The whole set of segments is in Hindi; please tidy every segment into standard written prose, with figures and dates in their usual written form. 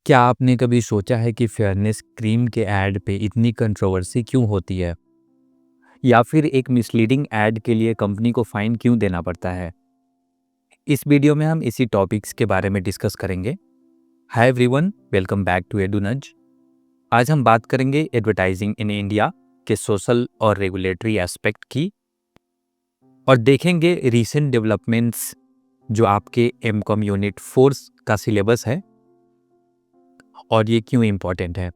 क्या आपने कभी सोचा है कि फेयरनेस क्रीम के ऐड पे इतनी कंट्रोवर्सी क्यों होती है? या फिर एक मिसलीडिंग ऐड के लिए कंपनी को फाइन क्यों देना पड़ता है? इस वीडियो में हम इसी टॉपिक्स के बारे में डिस्कस करेंगे। Hi everyone, welcome back to एडुनज। आज हम बात करेंगे एडवर्टाइजिंग इन इंडिया के सोशल और रेगुलेटरी एस्पेक्ट की और देखेंगे रीसेंट डेवलपमेंट्स जो आपके एमकॉम यूनिट 4 का सिलेबस है और ये क्यों इम्पोर्टेंट है।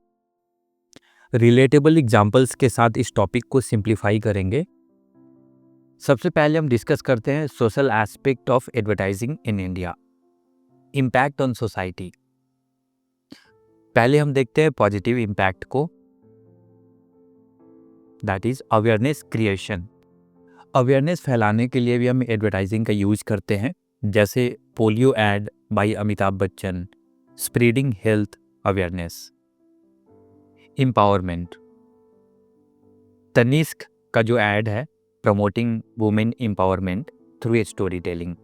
रिलेटेबल एग्जाम्पल्स के साथ इस टॉपिक को सिंप्लीफाई करेंगे। सबसे पहले हम डिस्कस करते हैं social aspect of advertising in India, impact on society. पहले हम देखते हैं पॉजिटिव इम्पैक्ट को, that is awareness creation. Awareness फैलाने के लिए भी हम एडवर्टाइजिंग का यूज करते हैं, जैसे polio ad by Amitabh Bachchan, spreading health awareness. Empowerment, Tanishq का जो एड है promoting women empowerment through a story telling.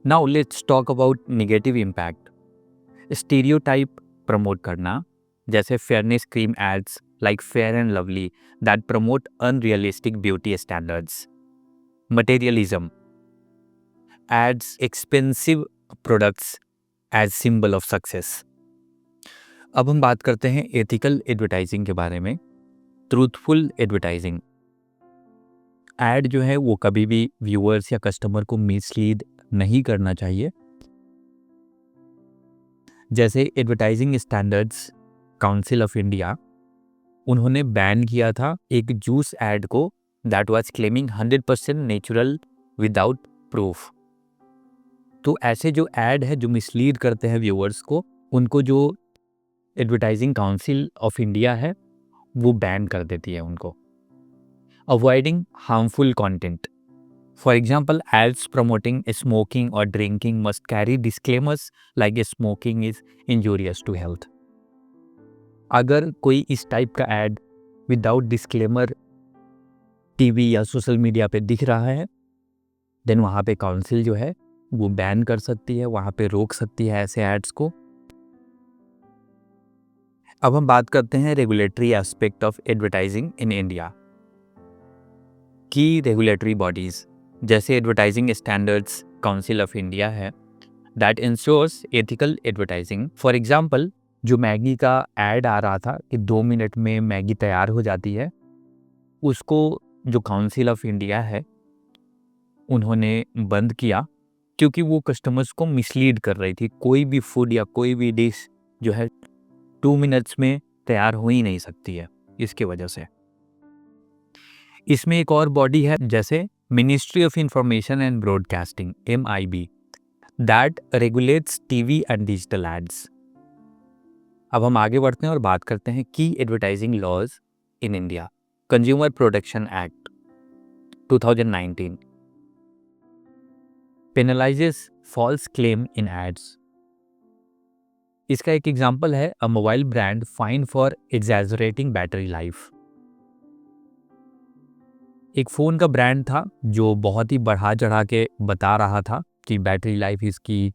Now let's talk about negative impact. Stereotype promote करना, जैसे fairness cream ads like fair and lovely that promote unrealistic beauty standards. Materialism, ads expensive products as symbol of success. अब हम बात करते हैं एथिकल एडवर्टाइजिंग के बारे में। ट्रूथफुल एडवर्टाइजिंग, एड जो है वो कभी भी व्यूअर्स या कस्टमर को मिसलीड नहीं करना चाहिए। जैसे Advertising Standards Council of India, उन्होंने बैन किया था एक जूस एड को that was claiming 100% natural without proof. तो ऐसे जो एड है जो मिसलीड करते हैं व्यूअर्स को, उनको जो एडवर्टाइजिंग काउंसिल ऑफ इंडिया है वो बैन कर देती है उनको। Avoiding harmful content, for example, ads promoting smoking or drinking must carry disclaimers like smoking is injurious to health. अगर कोई इस टाइप का एड विदाउट डिस्क्लेमर टीवी या सोशल मीडिया पे दिख रहा है, देन वहाँ पे काउंसिल जो है वो बैन कर सकती है, वहाँ पे रोक सकती है ऐसे एड्स को। अब हम बात करते हैं regulatory aspect of advertising in India की रेगुलेटरी बॉडीज, जैसे Advertising Standards Council of India है that insures ethical advertising. For example, जो मैगी का एड आ रहा था कि 2 मिनट में मैगी तैयार हो जाती है, उसको जो काउंसिल ऑफ इंडिया है उन्होंने बंद किया क्योंकि वो कस्टमर्स को मिसलीड कर रही थी। कोई भी फूड या कोई भी डिश जो है 2 मिनट्स में तैयार हो ही नहीं सकती है इसके वजह से। इसमें एक और बॉडी है जैसे ministry of information and broadcasting MIB that regulates TV and digital ads. अब हम आगे बढ़ते हैं और बात करते हैं की advertising laws in India. Consumer protection act 2019 penalizes false claim in ads. इसका एक एग्जांपल है a mobile brand fine for exaggerating battery life. एक फ़ोन का ब्रांड था जो बहुत ही बढ़ा चढ़ा के बता रहा था कि बैटरी लाइफ इसकी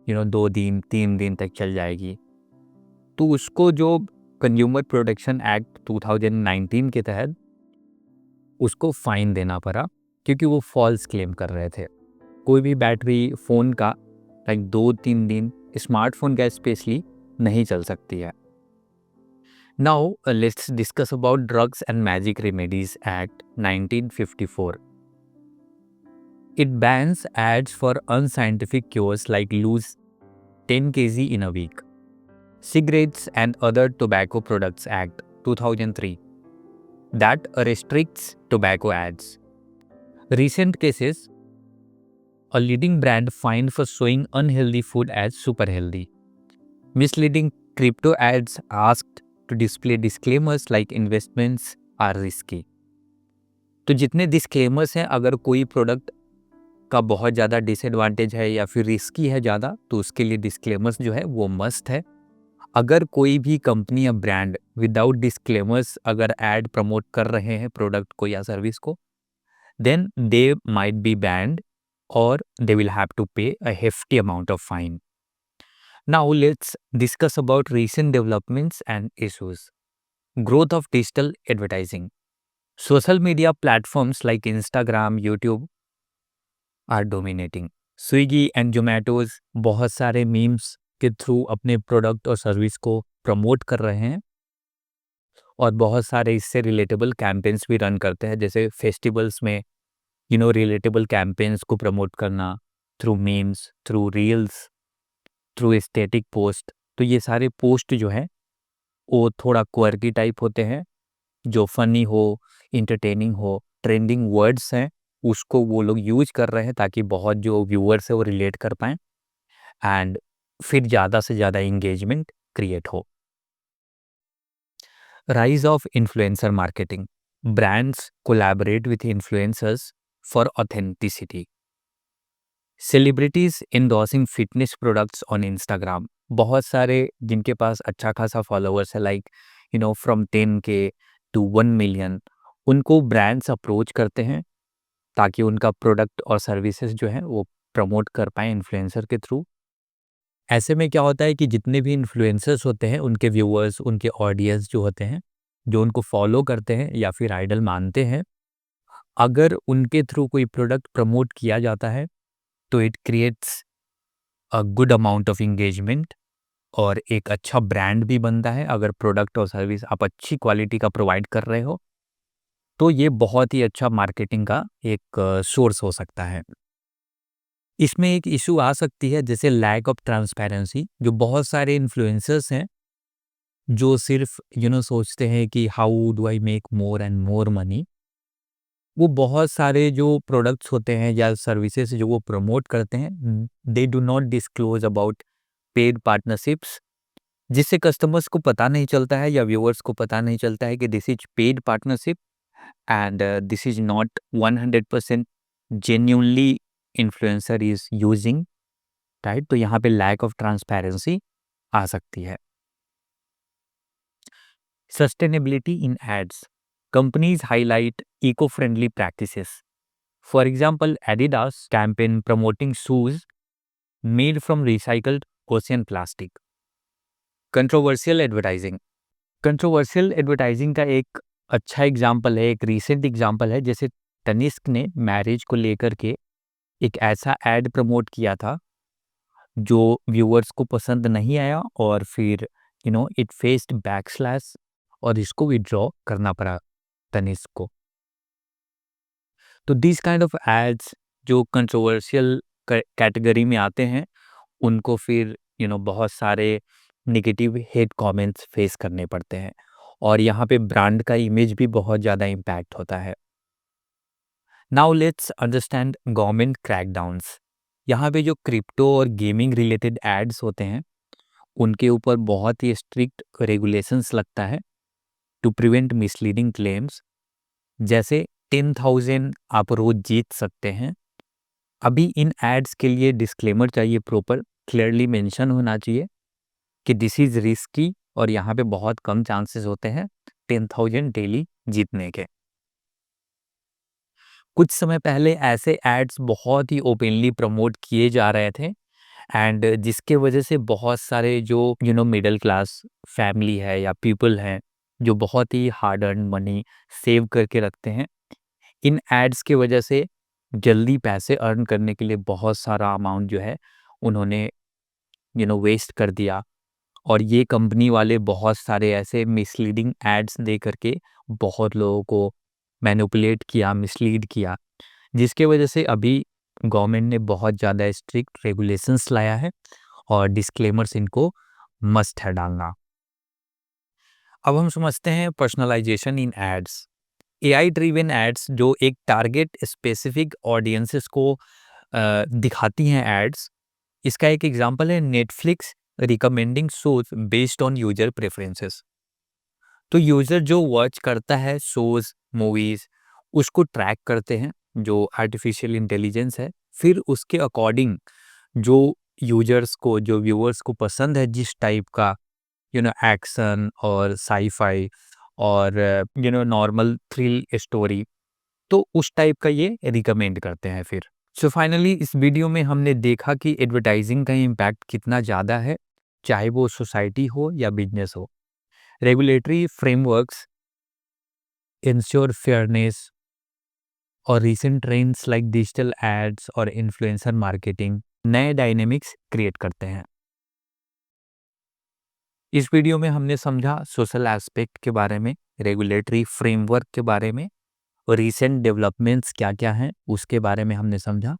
2 दिन 3 दिन तक चल जाएगी। तो उसको जो कंज्यूमर प्रोटेक्शन एक्ट 2019 के तहत उसको फाइन देना पड़ा क्योंकि वो फॉल्स क्लेम कर रहे थे। कोई भी बैटरी फ़ोन का लाइक 2-3 दिन, स्मार्टफोन का स्पेशली, नहीं चल सकती है। Now let's discuss about drugs and magic remedies act 1954. It bans ads for unscientific cures like lose 10 kg in a week. Cigarettes and Other Tobacco Products Act 2003 that restricts tobacco ads. Recent cases, a leading brand fined for showing unhealthy food as super healthy. Misleading crypto ads asked to display disclaimers like investments are risky. तो जितने डिस्क्लेमर्स हैं, अगर कोई प्रोडक्ट का बहुत ज़्यादा डिसएडवांटेज है या फिर रिस्की है ज़्यादा, तो उसके लिए डिस्क्लेमर्स जो है वो मस्ट है। अगर कोई भी कंपनी या ब्रांड विदाउट डिस्क्लेमर्स अगर एड प्रमोट कर रहे हैं प्रोडक्ट को या सर्विस को, then they might be banned और they will have to pay a hefty amount of fine. Now let's discuss about recent developments and issues. Growth of digital advertising. Social media platforms like Instagram, YouTube are dominating. Swiggy and Zomatos बहुत सारे मीम्स के थ्रू अपने प्रोडक्ट और सर्विस को प्रमोट कर रहे हैं और बहुत सारे इससे रिलेटेबल कैंपेन्स भी रन करते हैं, जैसे फेस्टिवल्स में रिलेटेबल कैंपेन्स को प्रमोट करना through memes, through reels, through aesthetic post. तो ये सारे पोस्ट जो हैं वो थोड़ा क्वर्की टाइप होते हैं, जो फनी हो, इंटरटेनिंग हो, ट्रेंडिंग वर्ड्स हैं उसको वो लोग यूज कर रहे हैं ताकि बहुत जो व्यूअर्स है वो रिलेट कर पाएँ एंड फिर ज़्यादा से ज़्यादा इंगेजमेंट क्रिएट हो। Rise of influencer marketing. Brands collaborate with influencers for authenticity. Celebrities endorsing fitness products on Instagram. बहुत सारे जिनके पास अच्छा खासा फॉलोअर्स है, like from 10K to 1 million, उनको ब्रांड्स अप्रोच करते हैं ताकि उनका प्रोडक्ट और सर्विसेज जो है वो प्रमोट कर पाएँ इन्फ्लुएंसर के थ्रू। ऐसे में क्या होता है कि जितने भी इन्फ्लुएंसर्स होते हैं उनके व्यूअर्स, उनके ऑडियंस जो होते हैं, जो उनको फॉलो करते हैं या फिर आइडल मानते हैं, अगर उनके थ्रू कोई प्रोडक्ट प्रमोट किया जाता है तो it creates a good amount of engagement और एक अच्छा ब्रांड भी बनता है। अगर प्रोडक्ट और सर्विस आप अच्छी क्वालिटी का प्रोवाइड कर रहे हो तो ये बहुत ही अच्छा मार्केटिंग का एक सोर्स हो सकता है। इसमें एक इशू आ सकती है जैसे लैक ऑफ ट्रांसपेरेंसी। जो बहुत सारे इन्फ्लुएंसर्स हैं जो सिर्फ सोचते हैं कि how do I make more and more money, वो बहुत सारे जो प्रोडक्ट्स होते हैं या सर्विसेज जो वो प्रमोट करते हैं, they do not disclose about paid partnerships, जिससे कस्टमर्स को पता नहीं चलता है या व्यूअर्स को पता नहीं चलता है कि this is paid partnership and this is not 100% genuinely influencer is using, right. तो यहाँ पे लैक ऑफ ट्रांसपेरेंसी आ सकती है। Sustainability in ads. Companies highlight eco friendly practices. For example, Adidas campaign promoting shoes made from recycled ocean plastic. Controversial advertising. Controversial advertising का एक अच्छा एग्जाम्पल है, एक रीसेंट एग्जाम्पल है, जैसे तनिष्क ने मैरिज को लेकर के एक ऐसा एड प्रमोट किया था जो व्यूअर्स को पसंद नहीं आया और फिर इट फेस्ड बैकस्लैश और इसको विड्रॉ करना पड़ा तनिष्क को। तो दिस काइंड ऑफ एड्स जो कंट्रोवर्शियल कैटेगरी में आते हैं उनको फिर बहुत सारे नेगेटिव हेट कमेंट्स फेस करने पड़ते हैं और यहाँ पे ब्रांड का इमेज भी बहुत ज़्यादा इम्पैक्ट होता है। Now let's understand government crackdowns. यहाँ पे जो क्रिप्टो और गेमिंग रिलेटेड एड्स होते हैं उनके ऊपर बहुत ही स्ट्रिक्ट रेगुलेशंस लगता है टू प्रिवेंट मिसलीडिंग क्लेम्स। जैसे 10,000 आप रोज जीत सकते हैं। अभी इन एड्स के लिए डिस्क्लेमर चाहिए, प्रॉपर क्लियरली मेंशन होना चाहिए कि दिस इज रिस्की और यहाँ पे बहुत कम चांसेस होते हैं 10,000 डेली जीतने के। कुछ समय पहले ऐसे एड्स बहुत ही ओपनली प्रमोट किए जा रहे थे एंड जिसके वजह से बहुत सारे जो मिडिल क्लास फैमिली है या पीपल हैं जो बहुत ही हार्ड अर्न मनी सेव करके रखते हैं, इन एड्स की वजह से जल्दी पैसे अर्न करने के लिए बहुत सारा अमाउंट जो है उन्होंने वेस्ट कर दिया और ये कंपनी वाले बहुत सारे ऐसे मिसलीडिंग एड्स दे करके बहुत लोगों को मैनिपुलेट किया, मिसलीड किया, जिसके वजह से अभी गवर्नमेंट ने बहुत ज़्यादा स्ट्रिक्ट रेगुलेशंस लाया है और डिस्क्लेमर्स इनको मस्ट है डालना। अब हम समझते हैं पर्सनलाइजेशन इन एड्स। एआई ड्रिवन एड्स जो एक टारगेट स्पेसिफिक ऑडियंसेस को दिखाती हैं एड्स, इसका एक एग्जांपल है Netflix recommending shows based on user preferences. तो यूजर जो वॉच करता है शोज, मूवीज, उसको ट्रैक करते हैं जो आर्टिफिशियल इंटेलिजेंस है, फिर उसके अकॉर्डिंग जो यूजर्स को, जो व्यूअर्स को पसंद है जिस टाइप का एक्शन और साईफाई और नॉर्मल थ्रिल स्टोरी, तो उस टाइप का ये रिकमेंड करते हैं फिर। सो फाइनली इस वीडियो में हमने देखा कि एडवर्टाइजिंग का इम्पैक्ट कितना ज़्यादा है चाहे वो सोसाइटी हो या बिजनेस हो। रेगुलेटरी फ्रेमवर्क्स इंश्योर फेयरनेस और recent trends like digital ads और इन्फ्लुएंसर मार्केटिंग नए डायनेमिक्स क्रिएट करते हैं। इस वीडियो में हमने समझा सोशल एस्पेक्ट के बारे में, रेगुलेटरी फ्रेमवर्क के बारे में और रीसेंट डेवलपमेंट्स क्या-क्या हैं उसके बारे में हमने समझा।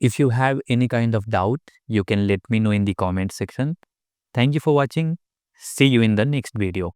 If you have any kind of doubt, you can let me know in the comment section. Thank you for watching. See you in the next video.